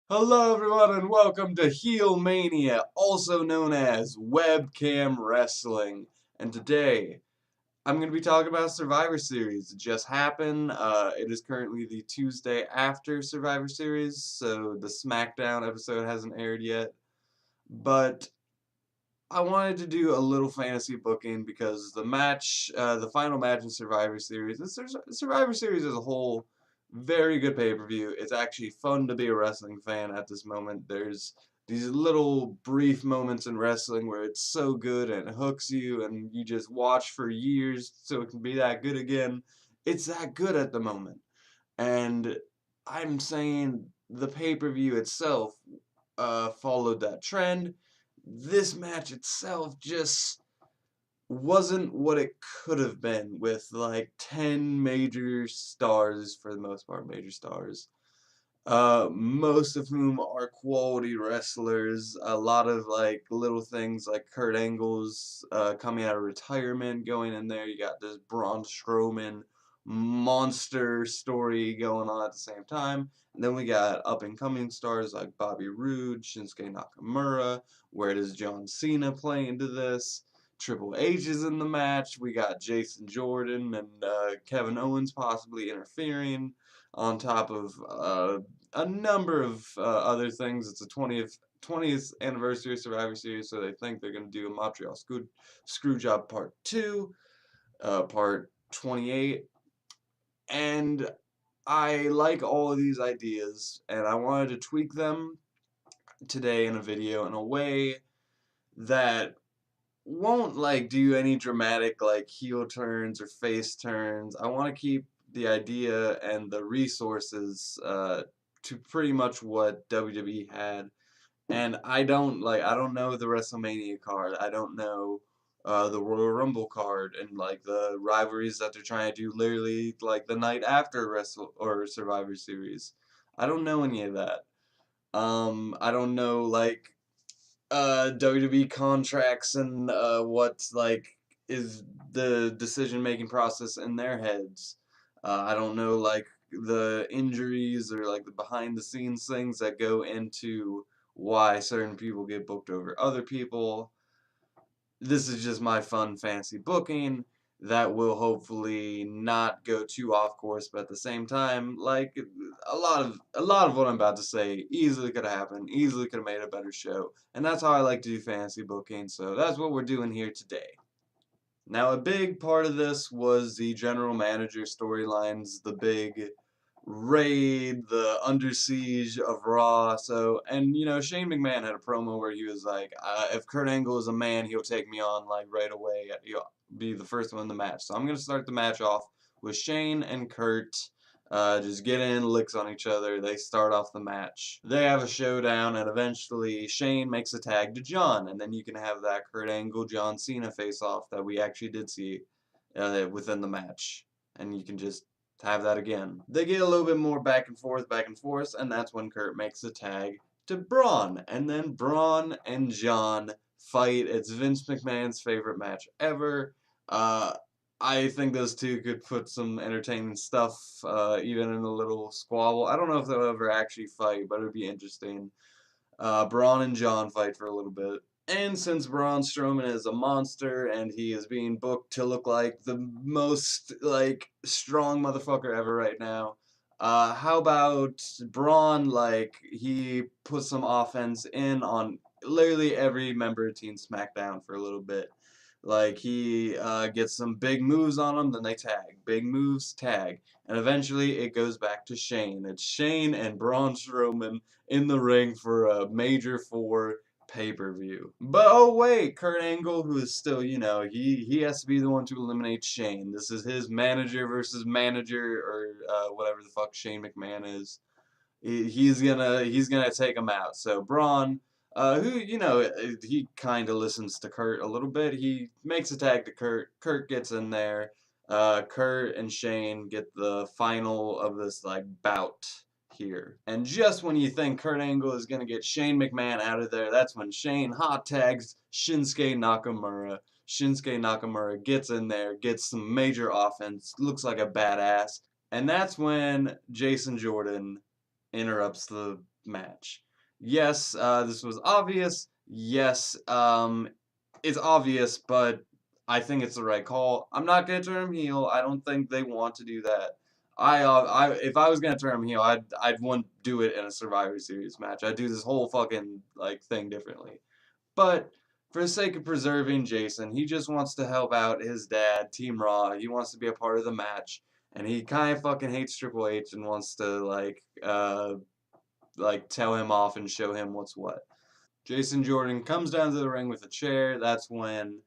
Hello everyone and welcome to Heel Mania, also known as Webcam Wrestling. And today, I'm going to be talking about Survivor Series. It just happened. It is currently the Tuesday after Survivor Series, so the Smackdown episode hasn't aired yet. But I wanted to do a little fantasy booking because the final match in Survivor Series, Survivor Series as a whole, very good pay-per-view. It's actually fun to be a wrestling fan at this moment. There's these little brief moments in wrestling where it's so good and it hooks you and you just watch for years so it can be that good again. It's that good at the moment. And I'm saying the pay-per-view itself followed that trend. This match itself just wasn't what it could have been with like 10 major stars for the most part, major stars. Most of whom are quality wrestlers. A lot of like little things like Kurt Angle's coming out of retirement going in there. You got this Braun Strowman monster story going on at the same time. And then we got up and coming stars like Bobby Roode, Shinsuke Nakamura. Where does John Cena play into this? Triple H is in the match. We got Jason Jordan and Kevin Owens possibly interfering on top of a number of other things. It's the 20th anniversary of Survivor Series, so they think they're going to do a Montreal Screwjob Part 2, Part 28. And I like all of these ideas, and I wanted to tweak them today in a video in a way that won't like do any dramatic like heel turns or face turns. I want to keep the idea and the resources to pretty much what WWE had. And I don't know the WrestleMania card. I don't know the Royal Rumble card and like the rivalries that they're trying to do literally like the night after Wrestle or Survivor Series. I don't know any of that. I don't know like WWE contracts and what like is the decision making process in their heads. I don't know like the injuries or like the behind the scenes things that go into why certain people get booked over other people. This is just my fun fancy booking that will hopefully not go too off course, but at the same time, like a lot of what I'm about to say easily could have happened, easily could have made a better show, and that's how I like to do fantasy booking. So that's what we're doing here today. Now, a big part of this was the general manager storylines, the big raid, the under siege of Raw. So, and Shane McMahon had a promo where he was like, if Kurt Angle is a man, he'll take me on like right away. He'll be the first one in the match. So I'm gonna start the match off with Shane and Kurt. Just get in, licks on each other. They start off the match. They have a showdown, and eventually Shane makes a tag to John, and then you can have that Kurt Angle John Cena face off that we actually did see within the match, and you can just have that again. They get a little bit more back and forth, and that's when Kurt makes the tag to Braun, and then Braun and John fight. It's Vince McMahon's favorite match ever. Uh, I think those two could put some entertaining stuff, even in a little squabble. I don't know if they'll ever actually fight, but it would be interesting. Braun and John fight for a little bit. And since Braun Strowman is a monster and he is being booked to look like the most like strong motherfucker ever right now, how about Braun like he puts some offense in on literally every member of Team SmackDown for a little bit. Like he gets some big moves on them, then they tag. Big moves, tag. And eventually it goes back to Shane. It's Shane and Braun Strowman in the ring for a Major 4 pay-per-view. But oh wait, Kurt Angle, who is still, he has to be the one to eliminate Shane. This is his manager versus manager, or whatever the fuck Shane McMahon is. He's gonna take him out. So Braun, who he kind of listens to Kurt a little bit. He makes a tag to Kurt. Kurt gets in there. Kurt and Shane get the final of this like bout here. And just when you think Kurt Angle is gonna get Shane McMahon out of there, that's when Shane hot tags Shinsuke Nakamura. Shinsuke Nakamura gets in there, gets some major offense, looks like a badass. And that's when Jason Jordan interrupts the match. Yes, this was obvious. Yes, it's obvious, but I think it's the right call. I'm not gonna turn him heel. I don't think they want to do that. If I was gonna turn him heel, I wouldn't do it in a Survivor Series match. I'd do this whole fucking like thing differently. But for the sake of preserving Jason, he just wants to help out his dad, Team Raw. He wants to be a part of the match, and he kind of fucking hates Triple H and wants to like tell him off and show him what's what. Jason Jordan comes down to the ring with a chair. That's when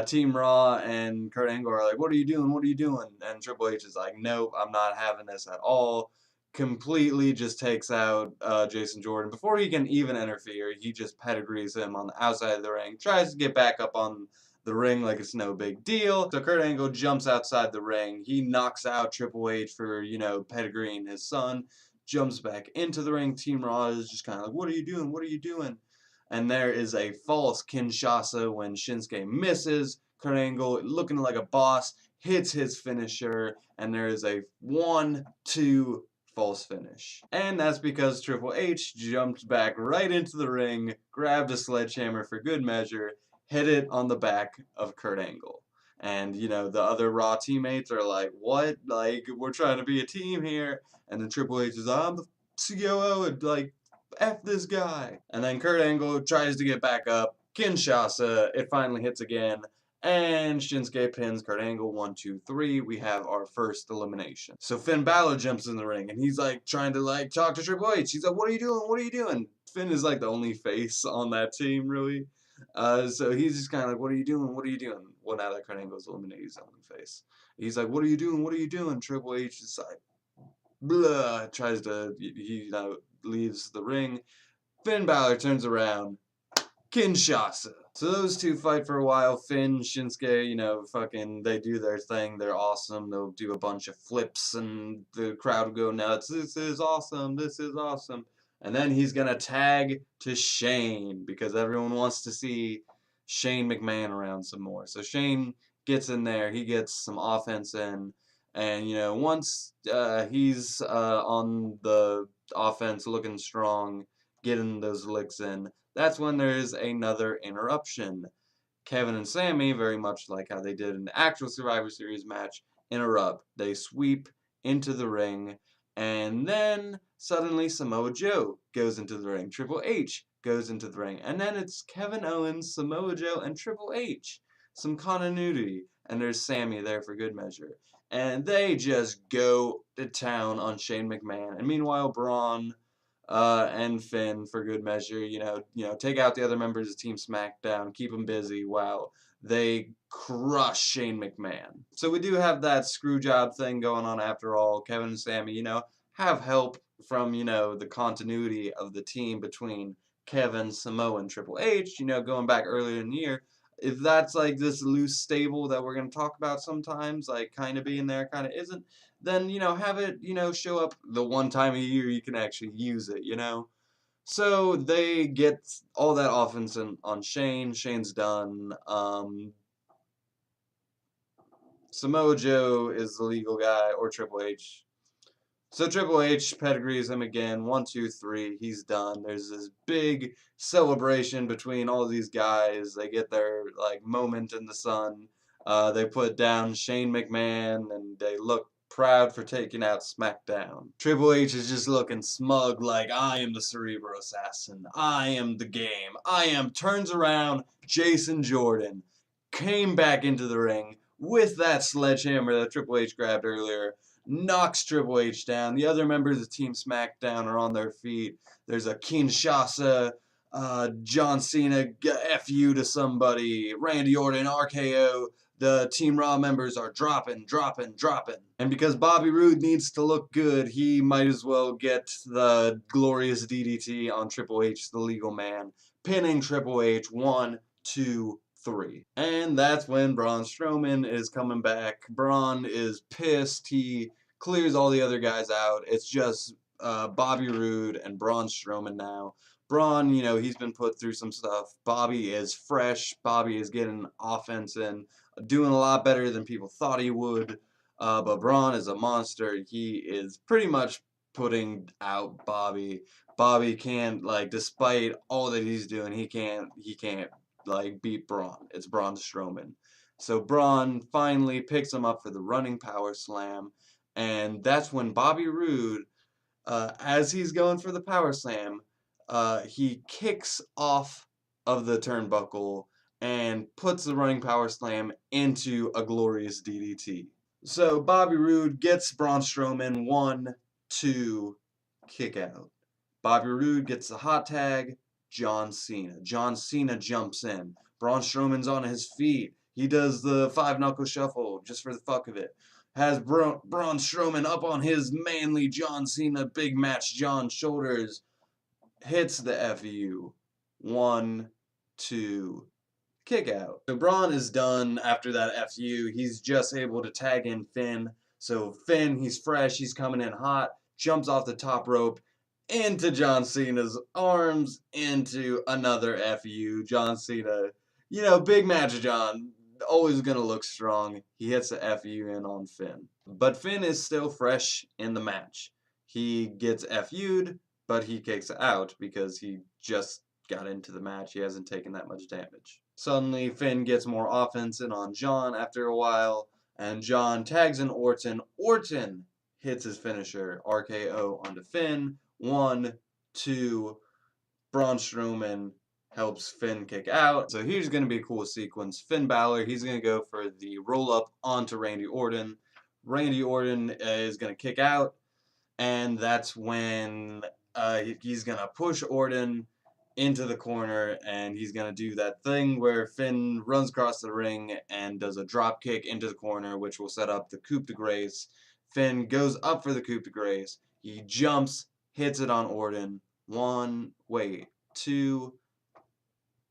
Team Raw and Kurt Angle are like, "What are you doing? What are you doing?" And Triple H is like, "Nope, I'm not having this at all." Completely just takes out Jason Jordan before he can even interfere. He just pedigrees him on the outside of the ring. Tries to get back up on the ring like it's no big deal. So Kurt Angle jumps outside the ring. He knocks out Triple H for pedigreeing his son. Jumps back into the ring. Team Raw is just kind of like, "What are you doing? What are you doing?" And there is a false Kinshasa when Shinsuke misses. Kurt Angle, looking like a boss, hits his finisher, and there is a 1-2 false finish. And that's because Triple H jumped back right into the ring, grabbed a sledgehammer for good measure, hit it on the back of Kurt Angle. And, the other Raw teammates are like, "What? Like, we're trying to be a team here." And then Triple H is, "I'm the COO, and, like, F this guy." And then Kurt Angle tries to get back up. Kinshasa, it finally hits again. And Shinsuke pins Kurt Angle 1-2-3. We have our first elimination. So Finn Balor jumps in the ring and he's like trying to like talk to Triple H. He's like, "What are you doing? What are you doing?" Finn is like the only face on that team, really. So he's just kind of like, "What are you doing? What are you doing?" Well, now that Kurt Angle's eliminated, he's the only face. He's like, "What are you doing? What are you doing?" Triple H is like, blah, tries to, leaves the ring. Finn Balor turns around. Kinshasa. So those two fight for a while. Finn, Shinsuke, fucking, they do their thing. They're awesome. They'll do a bunch of flips and the crowd will go nuts. "This is awesome. This is awesome." And then he's going to tag to Shane because everyone wants to see Shane McMahon around some more. So Shane gets in there. He gets some offense in. And, once he's on the offense looking strong, getting those licks in, that's when there is another interruption. Kevin and Sammy, very much like how they did in the actual Survivor Series match, interrupt. They sweep into the ring, and then suddenly Samoa Joe goes into the ring. Triple H goes into the ring, and then it's Kevin Owens, Samoa Joe, and Triple H. Some continuity, and there's Sammy there for good measure. And they just go to town on Shane McMahon. And meanwhile, Braun and Finn, for good measure, take out the other members of Team Smackdown, keep them busy while they crush Shane McMahon. So we do have that screw job thing going on after all. Kevin and Sammy, have help from, the continuity of the team between Kevin, Samoa, and Triple H, going back earlier in the year. If that's like this loose stable that we're going to talk about sometimes, like kind of being there, kind of isn't, then, have it, show up the one time a year you can actually use it. So they get all that offense on Shane. Shane's done. Samoa Joe is the legal guy, or Triple H. So Triple H pedigrees him again. 1-2-3. He's done. There's this big celebration between all these guys. They get their moment in the sun. They put down Shane McMahon, and they look proud for taking out Smackdown. Triple H is just looking smug, like, "I am the Cerebral Assassin. I am the game. I am." Turns around. Jason Jordan came back into the ring with that sledgehammer that Triple H grabbed earlier. Knocks Triple H down. The other members of Team SmackDown are on their feet. There's a Kinshasa, John Cena, F you to somebody, Randy Orton, RKO. The Team Raw members are dropping. And because Bobby Roode needs to look good, he might as well get the glorious DDT on Triple H, the legal man, pinning Triple H 1-2-3. And that's when Braun Strowman is coming back. Braun is pissed. He clears all the other guys out. It's just Bobby Roode and Braun Strowman now. Braun, he's been put through some stuff. Bobby is fresh. Bobby is getting offense in, doing a lot better than people thought he would. But Braun is a monster. He is pretty much putting out Bobby. Bobby can't, like, despite all that he's doing, he can't like beat Braun. It's Braun Strowman. So Braun finally picks him up for the running power slam, and that's when Bobby Roode, as he's going for the power slam, he kicks off of the turnbuckle and puts the running power slam into a glorious DDT. So Bobby Roode gets Braun Strowman 1, 2, kick out. Bobby Roode gets the hot tag, John Cena. John Cena jumps in. Braun Strowman's on his feet. He does the 5-knuckle shuffle just for the fuck of it. Has Braun Strowman up on his manly John Cena big match John shoulders. Hits the FU. 1, 2, kick out. So Braun is done after that FU. He's just able to tag in Finn. So Finn, he's fresh, he's coming in hot, jumps off the top rope into John Cena's arms, into another FU. John Cena, big match John, always gonna look strong. He hits the FU in on Finn. But Finn is still fresh in the match. He gets FU'd, but he kicks out because he just got into the match. He hasn't taken that much damage. Suddenly, Finn gets more offense in on John after a while, and John tags in Orton. Orton hits his finisher, RKO onto Finn. 1, 2, Braun Strowman helps Finn kick out. So here's going to be a cool sequence. Finn Balor, he's going to go for the roll-up onto Randy Orton. Randy Orton is going to kick out, and that's when he's going to push Orton into the corner, and he's going to do that thing where Finn runs across the ring and does a drop kick into the corner, which will set up the coup de grace. Finn goes up for the coup de grace. He jumps, hits it on Orton. 1, wait, 2.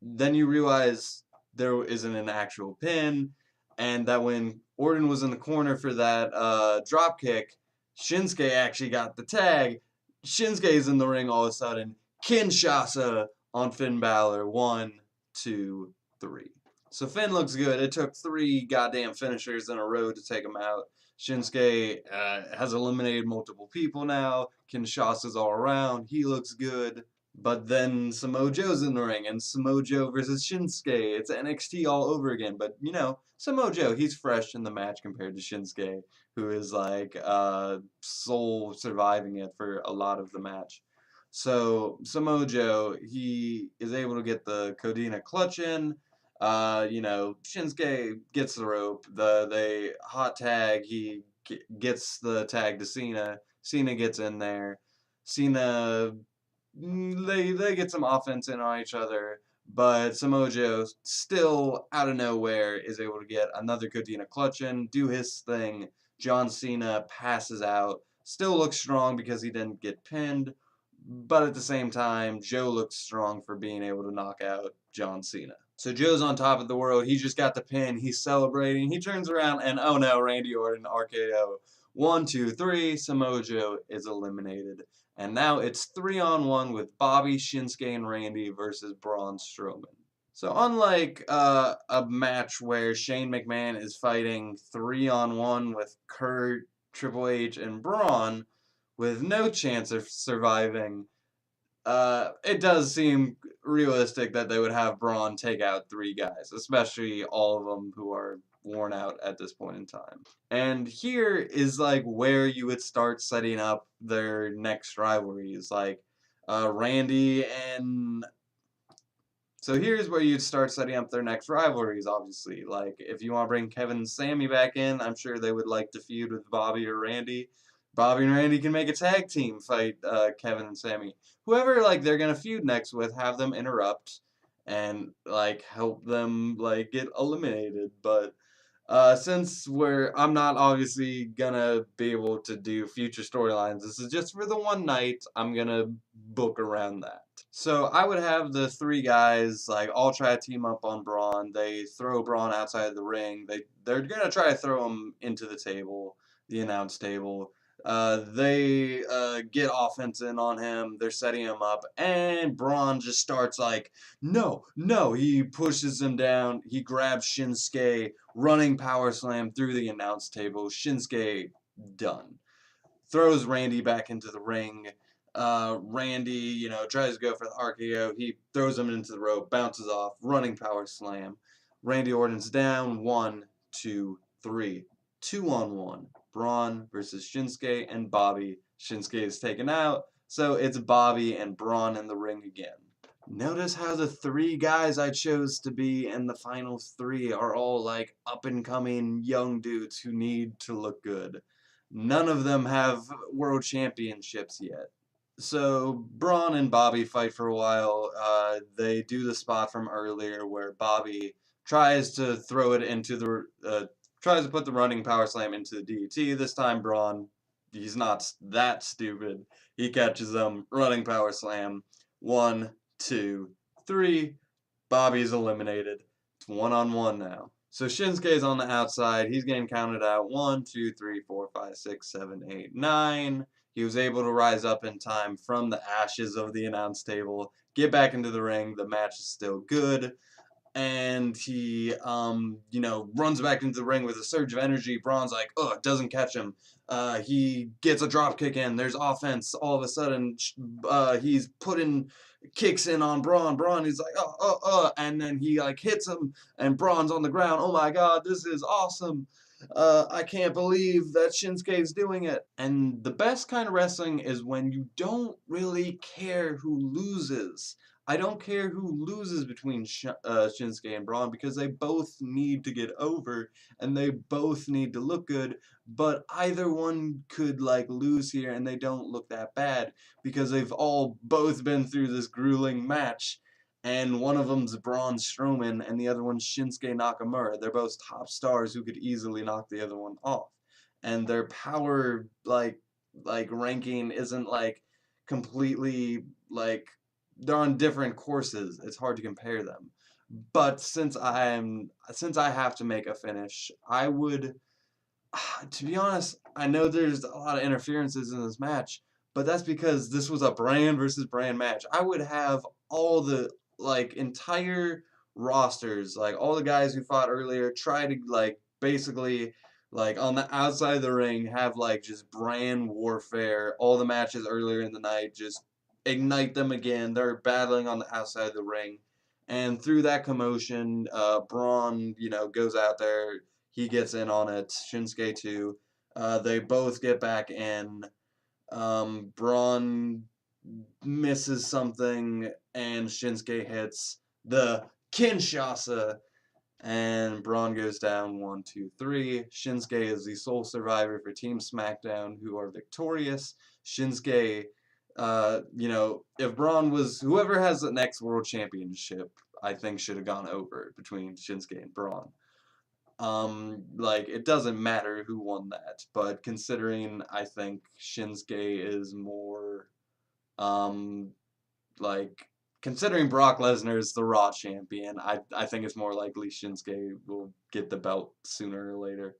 Then you realize there isn't an actual pin, and that when Orton was in the corner for that drop kick, Shinsuke actually got the tag. Shinsuke's in the ring all of a sudden. Kinshasa on Finn Balor. 1, 2, 3. So Finn looks good. It took 3 goddamn finishers in a row to take him out. Shinsuke has eliminated multiple people now. Kinshasa's all around. He looks good. But then Samoa Joe's in the ring, and Samoa Joe versus Shinsuke. It's NXT all over again. But, Samoa Joe, he's fresh in the match compared to Shinsuke, who is like sole surviving it for a lot of the match. So Samoa Joe, he is able to get the Codina clutch in. Shinsuke gets the rope. They hot tag. He gets the tag to Cena. Cena gets in there. Cena, they get some offense in on each other, but Samoa Joe, still out of nowhere, is able to get another Codina clutch in, do his thing. John Cena passes out. Still looks strong because he didn't get pinned, but at the same time, Joe looks strong for being able to knock out John Cena. So Joe's on top of the world. He just got the pin. He's celebrating. He turns around and, oh no, Randy Orton RKO. 1, 2, 3. Samoa Joe is eliminated. And now it's 3-on-1 with Bobby, Shinsuke, and Randy versus Braun Strowman. So unlike a match where Shane McMahon is fighting 3-on-1 with Kurt, Triple H, and Braun with no chance of surviving, it does seem realistic that they would have Braun take out 3 guys, especially all of them who are worn out at this point in time. And here is like where you would start setting up their next rivalries, like Randy and... So here's where you'd start setting up their next rivalries, obviously. Like, if you want to bring Kevin and Sammy back in, I'm sure they would like to feud with Bobby or Randy. Bobby and Randy can make a tag team fight Kevin and Sammy. Whoever, like, they're going to feud next with, have them interrupt and, like, help them, like, get eliminated. But since I'm not obviously gonna be able to do future storylines, this is just for the one night, I'm gonna book around that. So I would have the 3 guys, like, all try to team up on Braun. They throw Braun outside of the ring. They're gonna try to throw him into the table, the announce table. They get offense in on him. They're setting him up, and Braun just starts like, no, no. He pushes him down. He grabs Shinsuke, running power slam through the announce table. Shinsuke done. Throws Randy back into the ring. Randy, tries to go for the RKO. He throws him into the rope, bounces off, running power slam. Randy Orton's down. 1, 2, 3. 2-on-1. Braun versus Shinsuke and Bobby. Shinsuke is taken out, so it's Bobby and Braun in the ring again. Notice how the 3 guys I chose to be in the final 3 are all like up-and-coming young dudes who need to look good. None of them have world championships yet. So Braun and Bobby fight for a while. They do the spot from earlier where Bobby tries to throw it into tries to put the running power slam into the DDT. This time Braun, he's not that stupid. He catches them, running power slam. 1, 2, 3. Bobby's eliminated. It's 1-on-1 now. So Shinsuke's on the outside. He's getting counted out. 1, 2, 3, 4, 5, 6, 7, 8, 9. He was able to rise up in time from the ashes of the announce table, get back into the ring. The match is still good. And he, runs back into the ring with a surge of energy. Braun's like, doesn't catch him. He gets a drop kick in. There's offense. All of a sudden, he's putting kicks in on Braun. Braun is like, and then he like hits him, and Braun's on the ground. Oh my God, this is awesome. I can't believe that Shinsuke's doing it. And the best kind of wrestling is when you don't really care who loses. I don't care who loses between Shinsuke and Braun because they both need to get over and they both need to look good, but either one could like lose here and they don't look that bad because they've all both been through this grueling match, and one of them's Braun Strowman and the other one's Shinsuke Nakamura. They're both top stars who could easily knock the other one off, and their power ranking isn't like completely like they're on different courses. It's hard to compare them. But since I have to make a finish, I would to be honest, I know there's a lot of interferences in this match, but that's because this was a brand versus brand match. I would have all the entire rosters, like all the guys who fought earlier, try to basically on the outside of the ring have just brand warfare. All the matches earlier in the night, just ignite them again. They're battling on the outside of the ring. And through that commotion, Braun, goes out there, he gets in on it. Shinsuke too. They both get back in. Braun misses something, and Shinsuke hits the Kinshasa, and Braun goes down 1, 2, 3. Shinsuke is the sole survivor for Team Smackdown, who are victorious. Shinsuke, if Braun was whoever has the next world championship, I think should have gone over between Shinsuke and Braun. It doesn't matter who won that, but considering I think Shinsuke is more, considering Brock Lesnar is the Raw champion, I think it's more likely Shinsuke will get the belt sooner or later.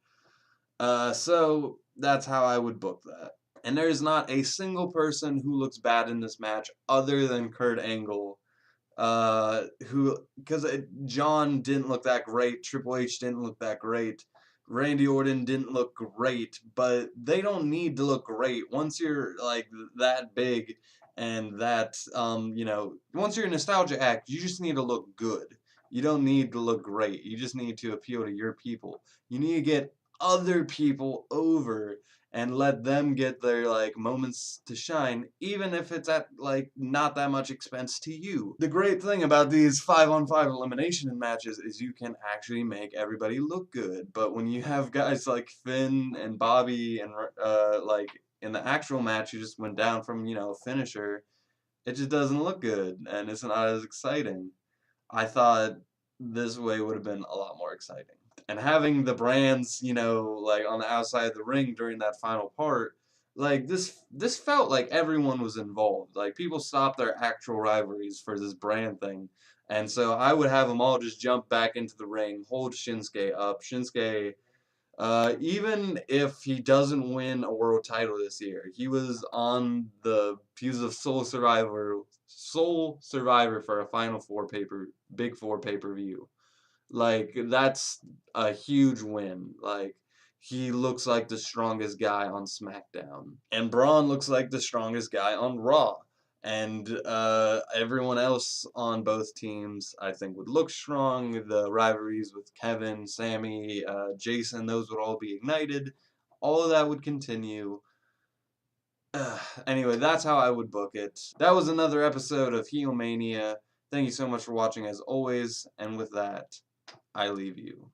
So that's how I would book that. And there's not a single person who looks bad in this match other than Kurt Angle. Because John didn't look that great, Triple H didn't look that great, Randy Orton didn't look great, but they don't need to look great. Once you're that big and that once you're a nostalgia act, you just need to look good. You don't need to look great. You just need to appeal to your people. You need to get other people over and let them get their moments to shine, even if it's at not that much expense to you. The great thing about these 5-on-5 elimination matches is you can actually make everybody look good. But when you have guys like Finn and Bobby and in the actual match who just went down from finisher, it just doesn't look good and it's not as exciting. I thought this way would have been a lot more exciting. And having the brands, on the outside of the ring during that final part, this felt like everyone was involved. Like, people stopped their actual rivalries for this brand thing. And so I would have them all just jump back into the ring, hold Shinsuke up. Shinsuke, even if he doesn't win a world title this year, he was a sole survivor for a Final Four Big Four pay-per-view. That's a huge win. he looks like the strongest guy on SmackDown. And Braun looks like the strongest guy on Raw. And everyone else on both teams, I think, would look strong. The rivalries with Kevin, Sammy, Jason, those would all be ignited. All of that would continue. Anyway, that's how I would book it. That was another episode of Heel Mania. Thank you so much for watching as always. And with that, I leave you.